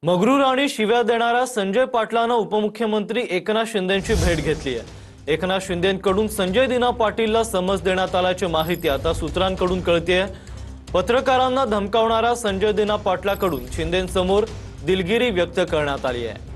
मगरूर आणि शिव्या देणारा संजय पाटलांना उपमुख्यमंत्री एकनाथ शिंदेंची भेट घेतली आहे। एकनाथ शिंदेंकडून संजय दिना पाटीलला समज देण्यात आल्याची माहिती आता सूत्रांकडून कळतेय। पत्रकारांना धमकावणारा संजय दिना पाटलाकडून शिंदेंसमोर दिलगिरी व्यक्त करण्यात आली आहे।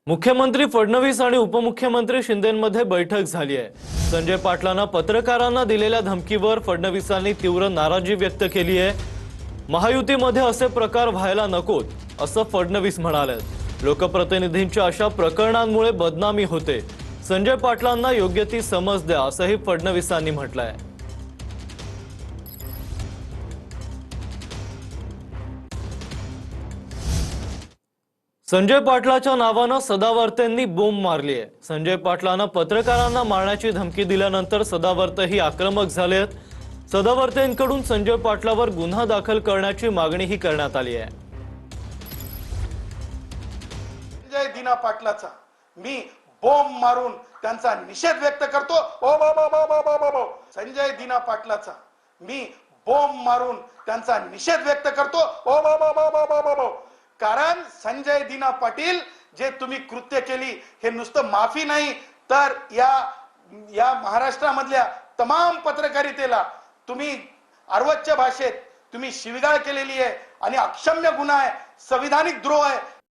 मुख्यमंत्री फडणवीस आणि उपमुख्यमंत्री शिंदेंमध्ये बैठक झाली आहे। संजय पाटलांना पत्रकारांना दिलेल्या धमकीवर फडणवीसांनी तीव्र नाराजी व्यक्त केली आहे। महायुतीमध्ये असे प्रकार व्हायला नकोत असं फडणवीस म्हणाले। लोकप्रतिनिधींच्या अशा प्रकरणांमुळे बदनामी होते, संजय पाटलांना योग्य ती समज द्या असंही फडणवीसांनी म्हटलंय। संजय पाटलाच्या नावानं सदावर्तेंनी बोंब मारली आहे। संजय पाटलांना पत्रकारांना मारण्याची धमकी दिल्यानंतर सदावर्तेही आक्रमक झालेत। सदावर्तेंकडून संजय पाटलावर गुन्हा दाखल करण्याची मागणीही करण्यात आली आहे। संजय दिना पाटलाचा मी बोंब मारून त्यांचा निषेध व्यक्त करतो। ओ बो संजय दिना पाटलाचा मी बोंब मारून त्यांचा निषेध व्यक्त करतो। ओ बो कारण संजय दिना पाटील जे तुम्ही कृत्य केली हे नुसतं माफी नाही तर या महाराष्ट्रामधल्या तमाम पत्रकारितेला तुम्ही अर्वच्य भाषेत तुम्ही शिवीगाळ केलेली आहे आणि अक्षम्य गुन्हा आहे, संविधानिक द्रोह आहे।